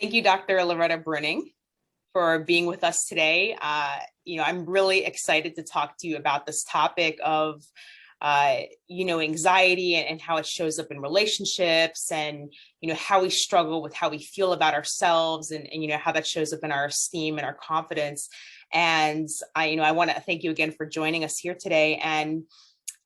Thank you, Dr. Loretta Bruning, for being with us today. I'm really excited to talk to you about this topic of, anxiety and how it shows up in relationships and, how we struggle with how we feel about ourselves and how that shows up in our esteem and our confidence. And I want to thank you again for joining us here today. And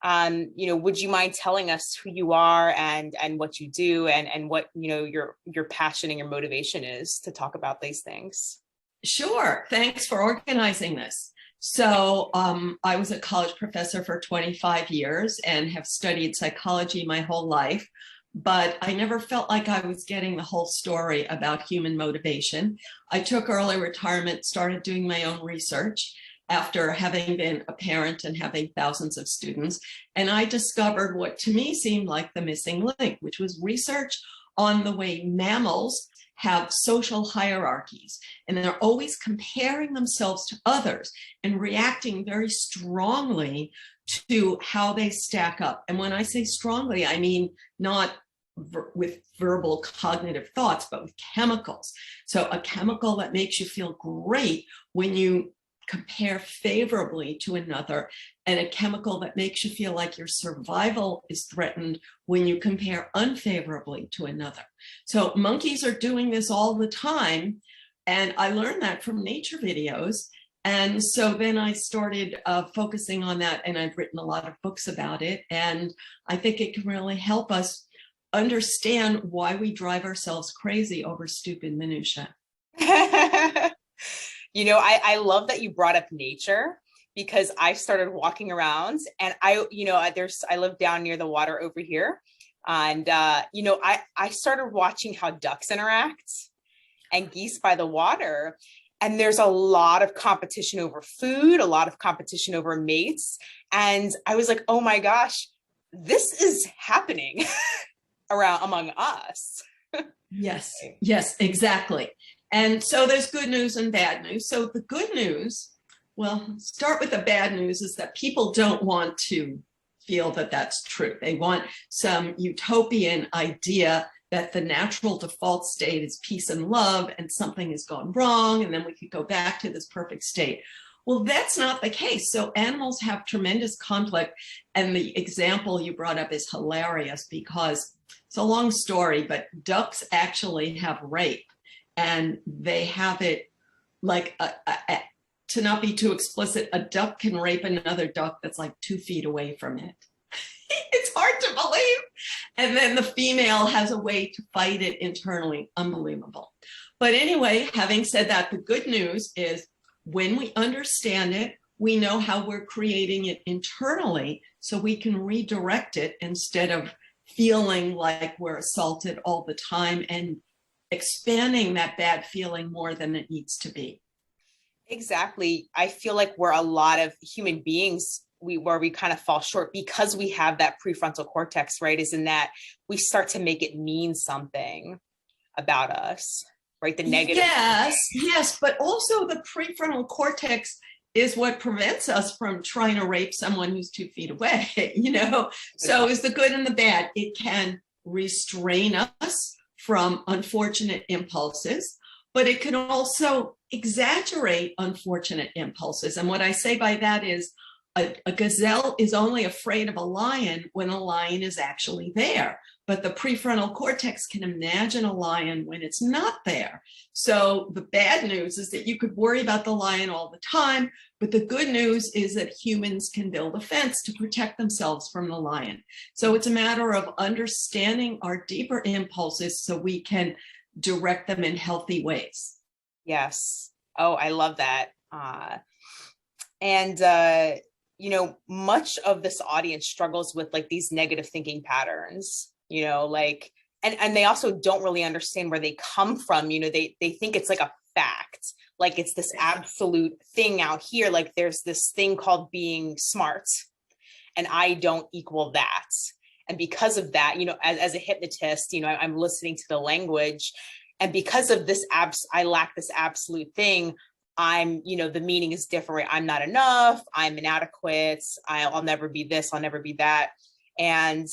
would you mind telling us who you are and what you do and what, your passion and your motivation is to talk about these things? Sure. Thanks for organizing this. So I was a college professor for 25 years and have studied psychology my whole life, but I never felt like I was getting the whole story about human motivation. I took early retirement, started doing my own research after having been a parent and having thousands of students. And I discovered what to me seemed like the missing link, which was research on the way mammals have social hierarchies. And they're always comparing themselves to others and reacting very strongly to how they stack up. And when I say strongly, I mean not with verbal cognitive thoughts, but with chemicals. So a chemical that makes you feel great when you compare favorably to another, and a chemical that makes you feel like your survival is threatened when you compare unfavorably to another. So monkeys are doing this all the time, and I learned that from nature videos. And so then I started focusing on that, and I've written a lot of books about it, and I think it can really help us understand why we drive ourselves crazy over stupid minutia. I love that you brought up nature, because I started walking around and I live down near the water over here. And, I started watching how ducks interact and geese by the water. And there's a lot of competition over food, a lot of competition over mates. And I was like, oh my gosh, this is happening around among us. Yes, exactly. And so there's good news and bad news. So the good news, well, start with the bad news, is that people don't want to feel that that's true. They want some utopian idea that the natural default state is peace and love and something has gone wrong and then we could go back to this perfect state. Well, that's not the case. So animals have tremendous conflict. And the example you brought up is hilarious because it's a long story, but ducks actually have rape. And they have it like, to not be too explicit, a duck can rape another duck that's like 2 feet away from it. It's hard to believe. And then the female has a way to fight it internally. Unbelievable. But anyway, having said that, the good news is when we understand it, we know how we're creating it internally so we can redirect it instead of feeling like we're assaulted all the time and expanding that bad feeling more than it needs to be. Exactly. I feel like we're a lot of human beings where we kind of fall short because we have that prefrontal cortex, right? Is in that we start to make it mean something about us, right? The negative. Yes. But also the prefrontal cortex is what prevents us from trying to rape someone who's 2 feet away, So is the good and the bad. It can restrain us from unfortunate impulses, but it can also exaggerate unfortunate impulses. And what I say by that is a gazelle is only afraid of a lion when a lion is actually there. But the prefrontal cortex can imagine a lion when it's not there. So the bad news is that you could worry about the lion all the time, but the good news is that humans can build a fence to protect themselves from the lion. So it's a matter of understanding our deeper impulses so we can direct them in healthy ways. Yes. Oh, I love that. Much of this audience struggles with like these negative thinking patterns, and they also don't really understand where they come from. They think it's like a fact, like it's this absolute thing out here. Like there's this thing called being smart and I don't equal that. And because of that, as a hypnotist, I'm listening to the language, and because of this I lack this absolute thing. I'm, the meaning is different. Right? I'm not enough. I'm inadequate. I'll never be this. I'll never be that. And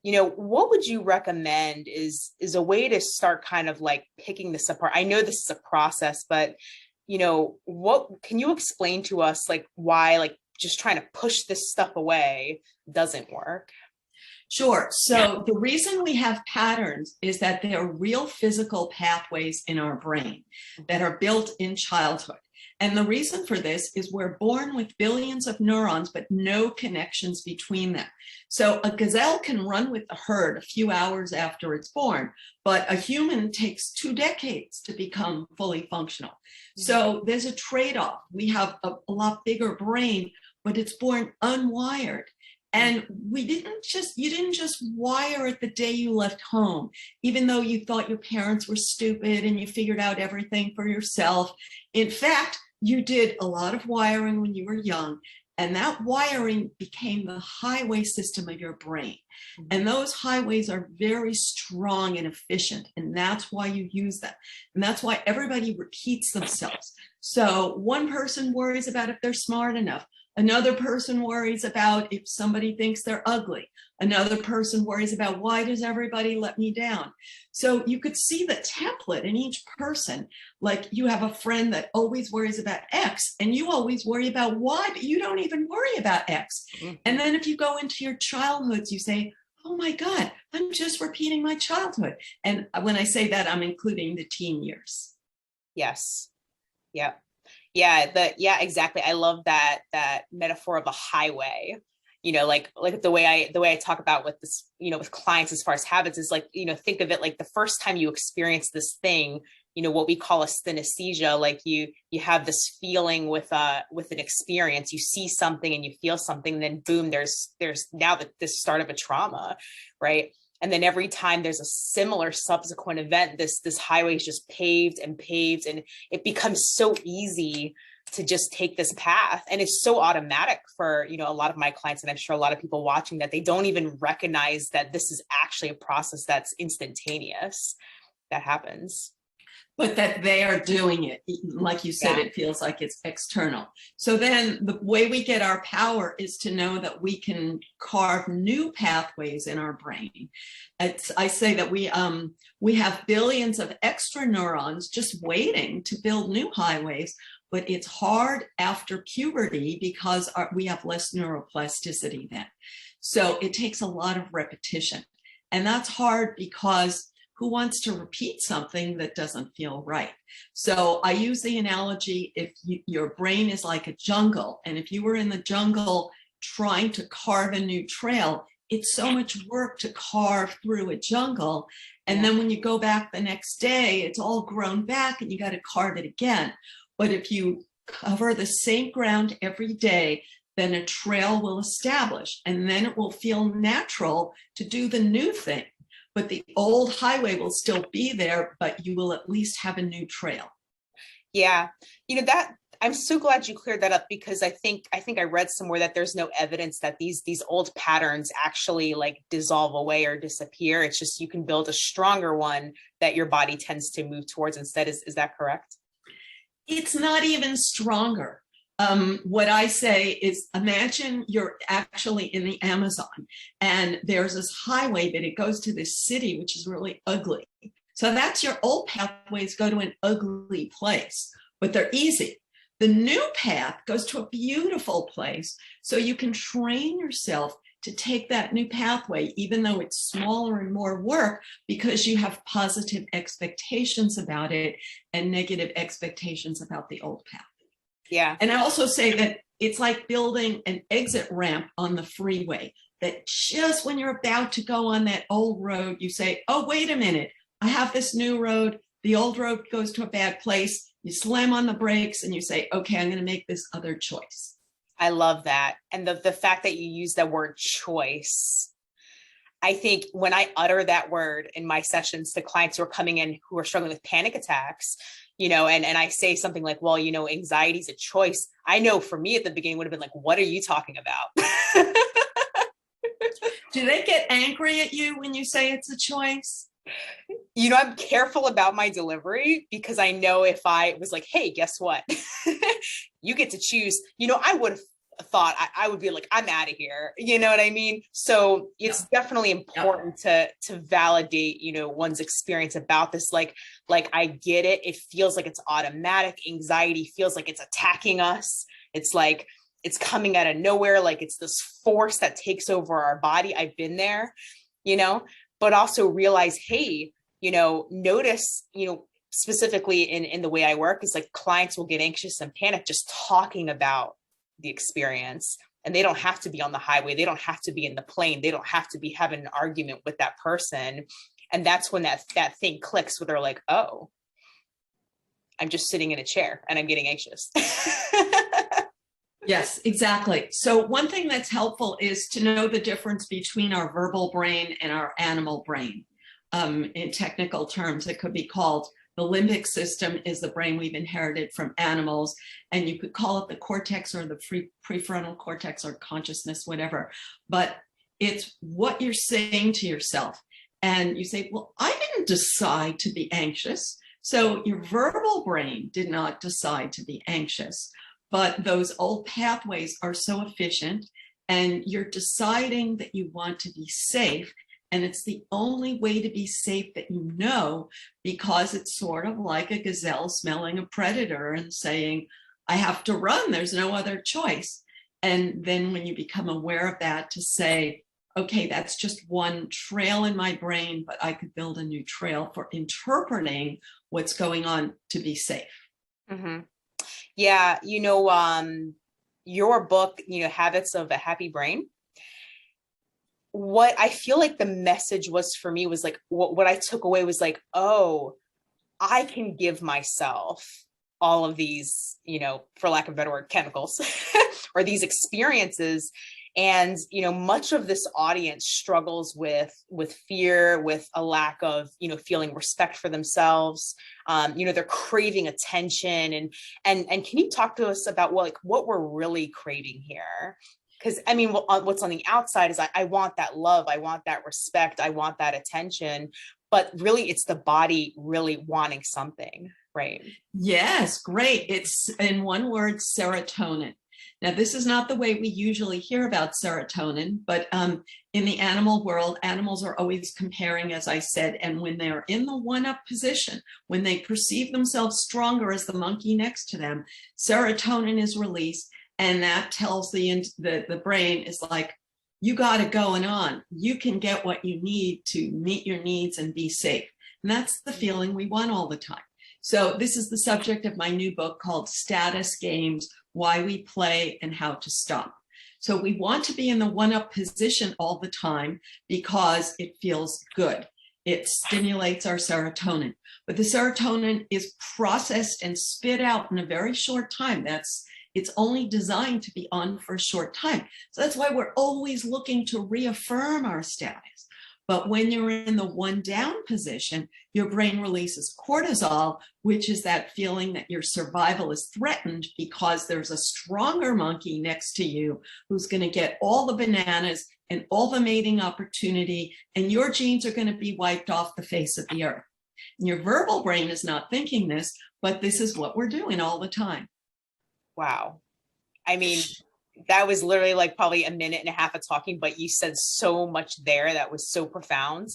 what would you recommend is a way to start kind of like picking this apart? I know this is a process, but what can you explain to us, like why like just trying to push this stuff away doesn't work? Sure. So the reason we have patterns is that there are real physical pathways in our brain that are built in childhood. And the reason for this is we're born with billions of neurons, but no connections between them. So a gazelle can run with the herd a few hours after it's born, but a human takes 2 decades to become fully functional. So there's a trade-off. We have a lot bigger brain, but it's born unwired. And you didn't just wire it the day you left home, even though you thought your parents were stupid and you figured out everything for yourself. In fact, you did a lot of wiring when you were young, and that wiring became the highway system of your brain. And those highways are very strong and efficient, and that's why you use them. And that's why everybody repeats themselves. So one person worries about if they're smart enough. Another person worries about if somebody thinks they're ugly. Another person worries about why does everybody let me down? So you could see the template in each person. Like you have a friend that always worries about X and you always worry about Y, but you don't even worry about X. And then if you go into your childhoods, you say, oh my God, I'm just repeating my childhood. And when I say that, I'm including the teen years. Yes. Yeah. Yeah, exactly. I love that metaphor of a highway. Like the way I talk about with this, with clients as far as habits is like, think of it like the first time you experience this thing, what we call a synesthesia, like you have this feeling with an experience, you see something and you feel something, and then boom, there's now this start of a trauma, right? And then every time there's a similar subsequent event, this highway is just paved, and it becomes so easy to just take this path. And it's so automatic for, a lot of my clients, and I'm sure a lot of people watching, that they don't even recognize that this is actually a process that's instantaneous that happens. But that they are doing it. Like you said, It feels like it's external. So then the way we get our power is to know that we can carve new pathways in our brain. I say that we have billions of extra neurons just waiting to build new highways, but it's hard after puberty because we have less neuroplasticity then. So it takes a lot of repetition. And that's hard because who wants to repeat something that doesn't feel right? So I use the analogy, if your brain is like a jungle, and if you were in the jungle trying to carve a new trail, it's so much work to carve through a jungle. And then when you go back the next day, it's all grown back and you got to carve it again. But if you cover the same ground every day, then a trail will establish, and then it will feel natural to do the new thing. But the old highway will still be there, but you will at least have a new trail. Yeah. That I'm so glad you cleared that up, because I think I read somewhere that there's no evidence that these old patterns actually like dissolve away or disappear. It's just you can build a stronger one that your body tends to move towards instead. Is that correct? It's not even stronger. What I say is, imagine you're actually in the Amazon and there's this highway, but it goes to this city, which is really ugly. So that's your old pathways go to an ugly place, but they're easy. The new path goes to a beautiful place. So you can train yourself to take that new pathway, even though it's smaller and more work, because you have positive expectations about it and negative expectations about the old path. Yeah. And I also say that it's like building an exit ramp on the freeway, that just when you're about to go on that old road, you say, oh, wait a minute, I have this new road. The old road goes to a bad place. You slam on the brakes and you say, okay, I'm going to make this other choice. I love that. And the fact that you use the word choice, I think when I utter that word in my sessions to clients who are coming in who are struggling with panic attacks, and I say something like, well, anxiety is a choice. I know for me at the beginning would have been like, what are you talking about? Do they get angry at you when you say it's a choice? I'm careful about my delivery, because I know if I was like, hey, guess what? You get to choose, thought, I would be like, I'm out of here. You know what I mean? So it's definitely important to validate, one's experience about this. Like I get it. It feels like it's automatic. Anxiety feels like it's attacking us. It's like it's coming out of nowhere. Like it's this force that takes over our body. I've been there, but also realize, hey, notice, specifically in the way I work is like clients will get anxious and panic just talking about the experience, and they don't have to be on the highway. They don't have to be in the plane. They don't have to be having an argument with that person. And that's when that thing clicks where they're like, oh, I'm just sitting in a chair and I'm getting anxious. Yes, exactly. So one thing that's helpful is to know the difference between our verbal brain and our animal brain. In technical terms, it could be called the limbic system is the brain we've inherited from animals, and you could call it the cortex or the prefrontal cortex or consciousness, whatever. But it's what you're saying to yourself. And you say, well, I didn't decide to be anxious. So your verbal brain did not decide to be anxious, but those old pathways are so efficient, and you're deciding that you want to be safe. And it's the only way to be safe that you know, because it's sort of like a gazelle smelling a predator and saying, I have to run, there's no other choice. And then when you become aware of that, to say, okay, that's just one trail in my brain, but I could build a new trail for interpreting what's going on to be safe. Mm-hmm. Yeah. Your book, Habits of a Happy Brain, what I feel like the message was for me was like, what I took away was like, oh, I can give myself all of these, for lack of a better word, chemicals or these experiences. And, much of this audience struggles with fear, with a lack of, feeling respect for themselves. They're craving attention. And can you talk to us about what we're really craving here? Because I mean, what's on the outside is I want that love. I want that respect. I want that attention. But really, it's the body really wanting something, right? Yes, great. It's, in one word, serotonin. Now, this is not the way we usually hear about serotonin, but in the animal world, animals are always comparing, as I said, and when they're in the one-up position, when they perceive themselves stronger as the monkey next to them, serotonin is released. And that tells the brain is like, you got it going on. You can get what you need to meet your needs and be safe. And that's the feeling we want all the time. So this is the subject of my new book called Status Games, Why We Play and How to Stop. So we want to be in the one-up position all the time because it feels good. It stimulates our serotonin. But the serotonin is processed and spit out in a very short time. It's only designed to be on for a short time. So that's why we're always looking to reaffirm our status. But when you're in the one down position, your brain releases cortisol, which is that feeling that your survival is threatened because there's a stronger monkey next to you who's going to get all the bananas and all the mating opportunity, and your genes are going to be wiped off the face of the earth. And your verbal brain is not thinking this, but this is what we're doing all the time. Wow. I mean, that was literally like probably a minute and a half of talking, but you said so much there that was so profound.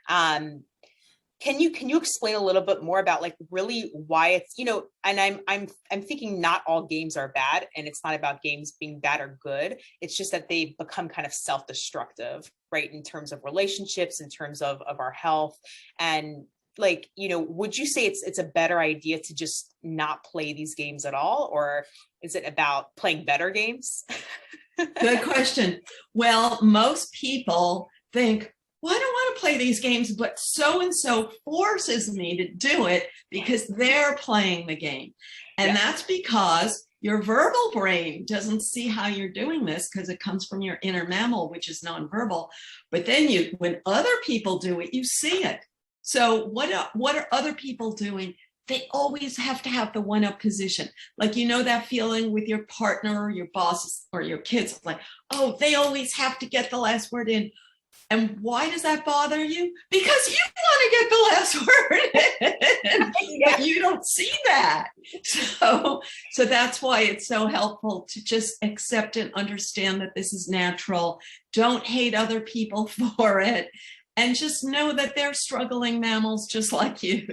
Can you explain a little bit more about like really why it's, and I'm thinking not all games are bad, and it's not about games being bad or good. It's just that they become kind of self-destructive, right? In terms of relationships, in terms of our health. And like, would you say it's a better idea to just not play these games at all? Or is it about playing better games? Good question. Well, most people think, well, I don't want to play these games, but so-and-so forces me to do it because they're playing the game. And that's because your verbal brain doesn't see how you're doing this because it comes from your inner mammal, which is nonverbal. But then when other people do it, you see it. So what are other people doing? They always have to have the one-up position. Like, that feeling with your partner or your boss or your kids, like, oh, they always have to get the last word in. And why does that bother you? Because you want to get the last word, but you don't see that. So that's why it's so helpful to just accept and understand that this is natural. Don't hate other people for it, and just know that they're struggling mammals just like you.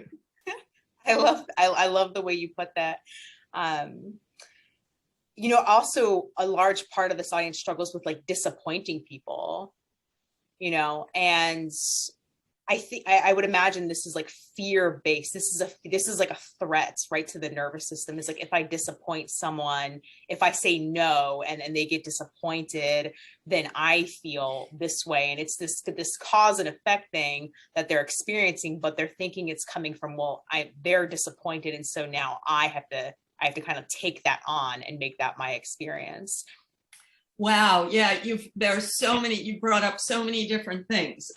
I love the way you put that. Also a large part of this audience struggles with like disappointing people, and I think I would imagine this is like fear based. This is like a threat, right, to the nervous system. It's like, if I disappoint someone, if I say no and they get disappointed, then I feel this way. And it's this cause and effect thing that they're experiencing, but they're thinking it's coming from, well, they're disappointed, and so now I have to kind of take that on and make that my experience. Wow. Yeah. There's so many, you brought up so many different things.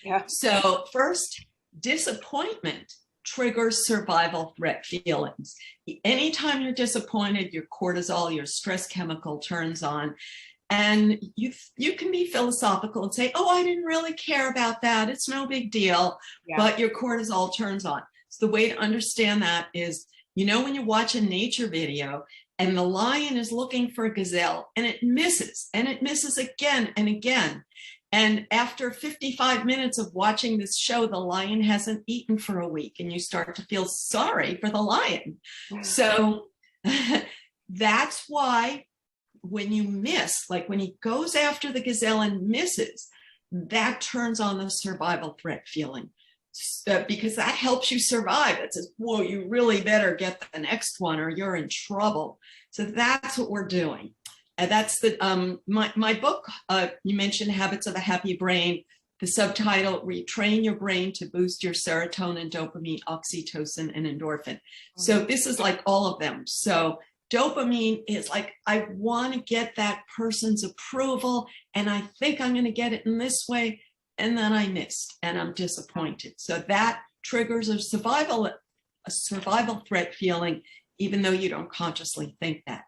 Yeah. So first, disappointment triggers survival threat feelings. Anytime you're disappointed, your cortisol, your stress chemical turns on. And you can be philosophical and say, oh, I didn't really care about that. It's no big deal. Yeah. But your cortisol turns on. So the way to understand that is, when you watch a nature video and the lion is looking for a gazelle and it misses again and again. And after 55 minutes of watching this show, the lion hasn't eaten for a week, and you start to feel sorry for the lion. So that's why when you miss, like when he goes after the gazelle and misses, that turns on the survival threat feeling. Because that helps you survive. It says, whoa, you really better get the next one or you're in trouble. So that's what we're doing. And that's my book, you mentioned Habits of a Happy Brain. The subtitle, Retrain Your Brain to Boost Your Serotonin, Dopamine, Oxytocin, and Endorphin. So this is like all of them. So dopamine is like, I want to get that person's approval, and I think I'm going to get it in this way. And then I missed and I'm disappointed. So that triggers a survival threat feeling, even though you don't consciously think that.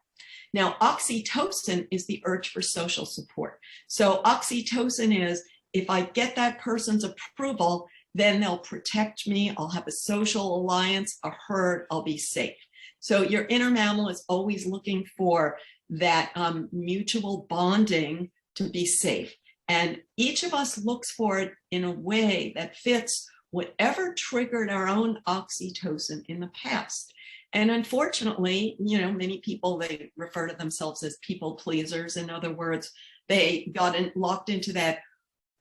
Now, oxytocin is the urge for social support. So oxytocin is, if I get that person's approval, then they'll protect me. I'll have a social alliance, a herd, I'll be safe. So your inner mammal is always looking for that mutual bonding to be safe. And each of us looks for it in a way that fits whatever triggered our own oxytocin in the past. And unfortunately, many people, they refer to themselves as people pleasers. In other words, they got locked into that,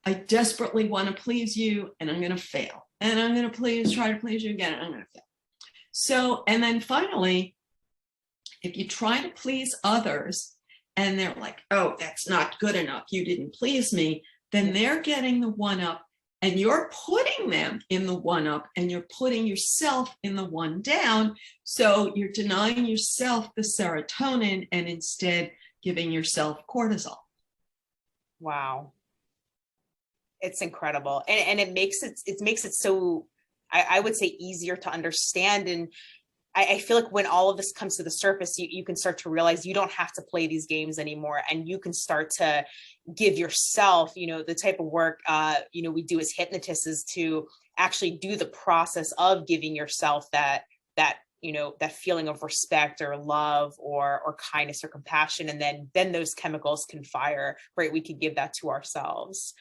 I desperately want to please you and I'm going to fail. And I'm going to try to please you again, and I'm going to fail. So, and then finally, if you try to please others, and they're like, oh, that's not good enough, you didn't please me, then they're getting the one up, and you're putting them in the one up, and you're putting yourself in the one down. So you're denying yourself the serotonin and instead giving yourself cortisol. Wow. It's incredible. And it makes it so, I would say, easier to understand. And I feel like when all of this comes to the surface, you can start to realize you don't have to play these games anymore, and you can start to give yourself, the type of work, we do as hypnotists is to actually do the process of giving yourself that feeling of respect or love or kindness or compassion. And then those chemicals can fire, right? We can give that to ourselves.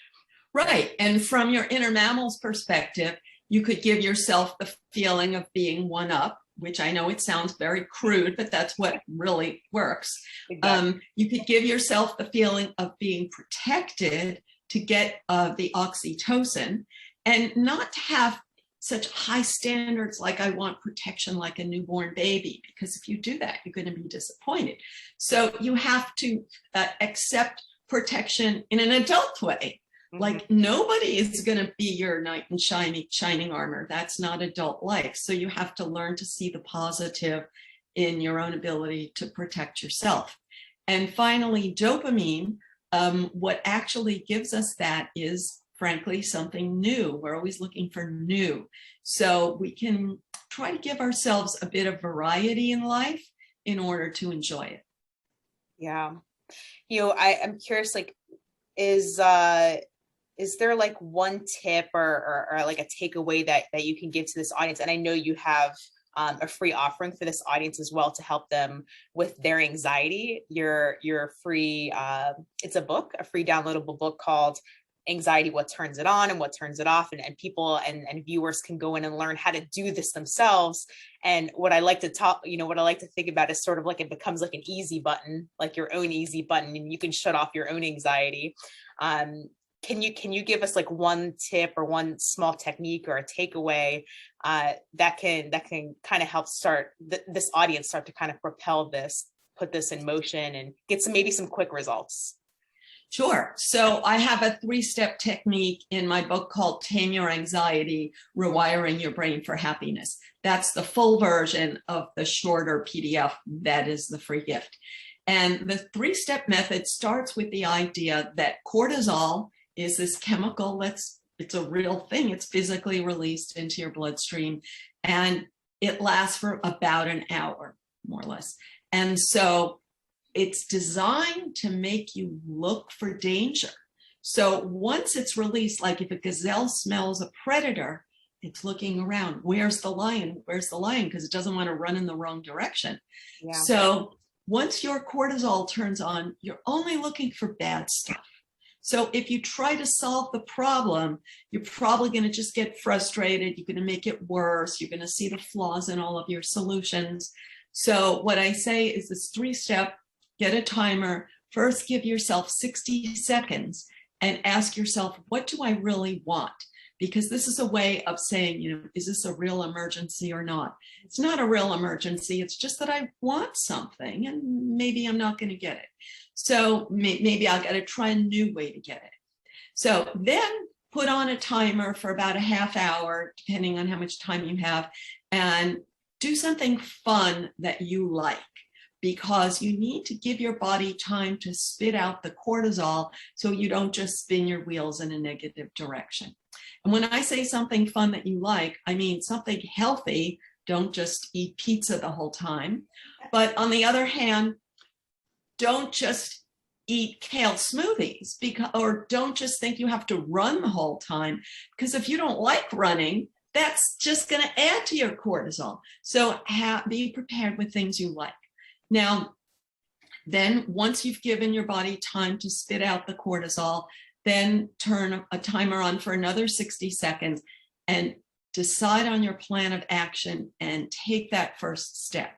Right. And from your inner mammal's perspective, you could give yourself the feeling of being one up, which I know it sounds very crude, but that's what really works. Exactly. You could give yourself the feeling of being protected to get the oxytocin, and not to have such high standards like I want protection like a newborn baby, because if you do that, you're going to be disappointed. So you have to accept protection in an adult way. Like nobody is going to be your knight in shining armor. That's not adult life. So you have to learn to see the positive in your own ability to protect yourself. And finally, dopamine, what actually gives us that is, frankly, something new. We're always looking for new. So we can try to give ourselves a bit of variety in life in order to enjoy it. Yeah. I'm curious, like, is is there like one tip or like a takeaway that you can give to this audience? And I know you have a free offering for this audience as well to help them with their anxiety. Your free, it's a book, a free downloadable book called Anxiety, What Turns It On and What Turns It Off. And people and viewers can go in and learn how to do this themselves. And what I like to talk, what I like to think about is sort of like it becomes like an easy button, like your own easy button, and you can shut off your own anxiety. Can you give us like one tip or one small technique or a takeaway that can kind of help start this audience start to kind of propel this, put this in motion and get maybe some quick results? Sure. So I have a 3-step technique in my book called Tame Your Anxiety, Rewiring Your Brain for Happiness. That's the full version of the shorter PDF. That is the free gift. And the 3-step method starts with the idea that cortisol is this chemical it's a real thing. It's physically released into your bloodstream, and it lasts for about an hour, more or less. And so it's designed to make you look for danger. So once it's released, like if a gazelle smells a predator, it's looking around. Where's the lion? Where's the lion? Because it doesn't want to run in the wrong direction. Yeah. So once your cortisol turns on, you're only looking for bad stuff. So if you try to solve the problem, you're probably going to just get frustrated. You're going to make it worse. You're going to see the flaws in all of your solutions. So what I say is this 3-step, get a timer. First, give yourself 60 seconds and ask yourself, what do I really want? Because this is a way of saying, is this a real emergency or not? It's not a real emergency. It's just that I want something and maybe I'm not going to get it. So maybe I'll got to try a new way to get it. So then put on a timer for about a half hour, depending on how much time you have, and do something fun that you like, because you need to give your body time to spit out the cortisol so you don't just spin your wheels in a negative direction. And when I say something fun that you like, I mean something healthy. Don't just eat pizza the whole time. But on the other hand, don't just eat kale smoothies, or don't just think you have to run the whole time, because if you don't like running, that's just going to add to your cortisol. So be prepared with things you like. Now, then once you've given your body time to spit out the cortisol, then turn a timer on for another 60 seconds and decide on your plan of action and take that first step.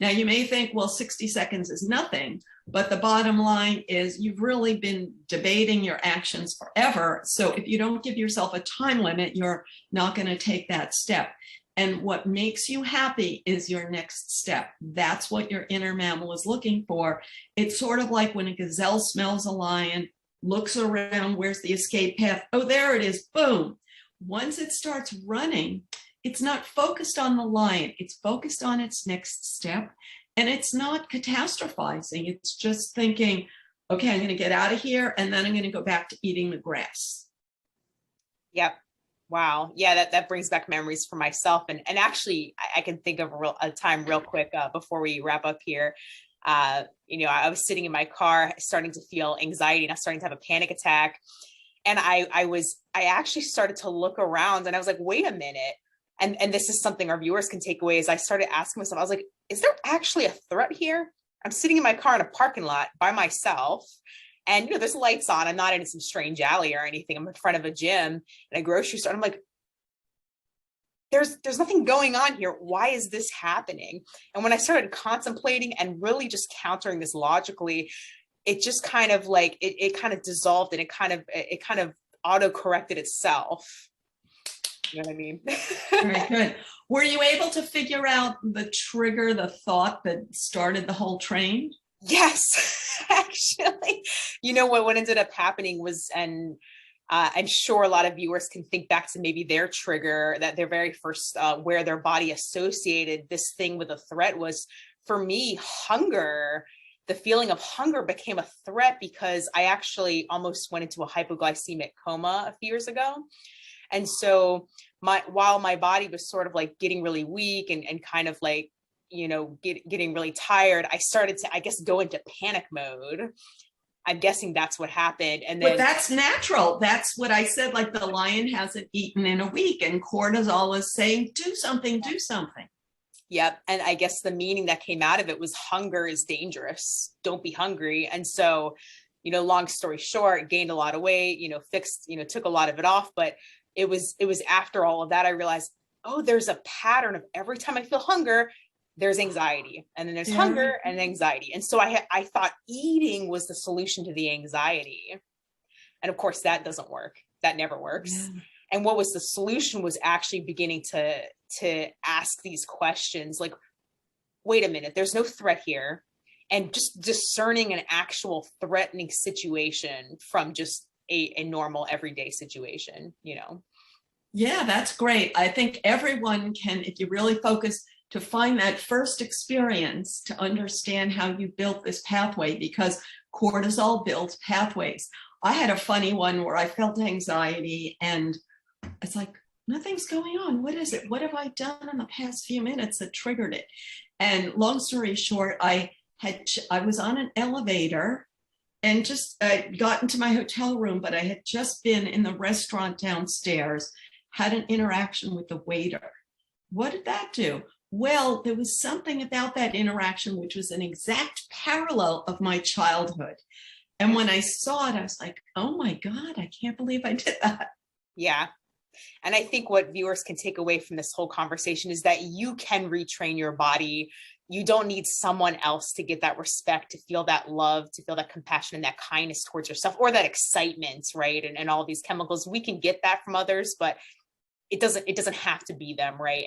Now, you may think, well, 60 seconds is nothing, but the bottom line is you've really been debating your actions forever. So if you don't give yourself a time limit, you're not going to take that step. And what makes you happy is your next step. That's what your inner mammal is looking for. It's sort of like when a gazelle smells a lion, looks around, where's the escape path? Oh, there it is, boom. Once it starts running, it's not focused on the lion, it's focused on its next step. And it's not catastrophizing, it's just thinking, okay, I'm going to get out of here, and then I'm going to go back to eating the grass. Yep. Wow. Yeah, that brings back memories for myself. And actually, I can think of a time real quick before we wrap up here. I was sitting in my car starting to feel anxiety, and I was starting to have a panic attack. And I actually started to look around, and I was like, wait a minute. And this is something our viewers can take away, is I started asking myself, I was like, is there actually a threat here? I'm sitting in my car in a parking lot by myself, and there's lights on. I'm not in some strange alley or anything. I'm in front of a gym and a grocery store. I'm like, there's nothing going on here. Why is this happening? And when I started contemplating and really just countering this logically, it just kind of like it kind of dissolved, and it kind of auto-corrected itself. You know what I mean? Very good. Were you able to figure out the trigger, the thought that started the whole train? Yes, actually. What ended up happening was, and I'm sure a lot of viewers can think back to maybe their trigger, that their very first, where their body associated this thing with a threat was, for me, hunger. The feeling of hunger became a threat because I actually almost went into a hypoglycemic coma a few years ago. And so while my body was sort of like getting really weak and kind of like, getting really tired, I started to, I guess, go into panic mode. I'm guessing that's what happened. And But then, that's natural. That's what I said, like the lion hasn't eaten in a week, and cortisol is saying, do something, do something. yep. And I guess the meaning that came out of it was hunger is dangerous. Don't be hungry. And so, long story short, gained a lot of weight, fixed, took a lot of it off. But it was after all of that, I realized, oh, there's a pattern of every time I feel hunger, there's anxiety, and then there's hunger and anxiety. And so I thought eating was the solution to the anxiety. And of course that doesn't work. That never works. Yeah. And what was the solution was actually beginning to ask these questions like, wait a minute, there's no threat here. And just discerning an actual threatening situation from just a normal everyday situation, Yeah, that's great. I think everyone can, if you really focus, to find that first experience to understand how you built this pathway, because cortisol builds pathways. I had a funny one where I felt anxiety and it's like, nothing's going on. What is it? What have I done in the past few minutes that triggered it? And long story short, I was on an elevator and just got into my hotel room, but I had just been in the restaurant downstairs, had an interaction with the waiter. What did that do? Well, there was something about that interaction which was an exact parallel of my childhood. And when I saw it, I was like, oh my God, I can't believe I did that. Yeah. And I think what viewers can take away from this whole conversation is that you can retrain your body. You don't need someone else to get that respect, to feel that love, to feel that compassion and that kindness towards yourself, or that excitement, right? And all these chemicals. We can get that from others, but it doesn't have to be them, right?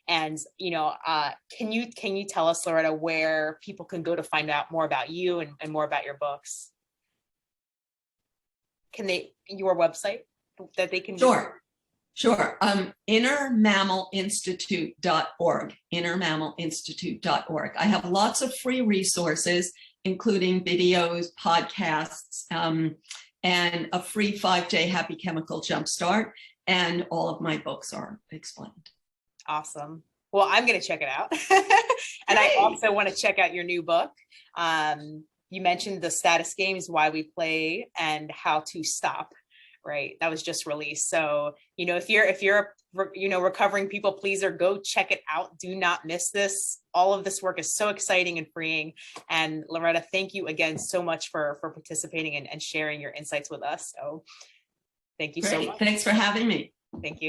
And can you tell us, Loretta, where people can go to find out more about you and more about your books? Your website that they can Sure. Innermammalinstitute.org, innermammalinstitute.org. I have lots of free resources, including videos, podcasts, and a free 5-day Happy Chemical Jumpstart. And all of my books are explained. Awesome. Well, I'm going to check it out. And I also want to check out your new book. You mentioned the status games, why we play, and how to stop. Right. That was just released. So, if you're recovering people pleaser, go check it out. Do not miss this. All of this work is so exciting and freeing. And Loretta, thank you again so much for participating and sharing your insights with us. So thank you so much. Thanks for having me. Thank you.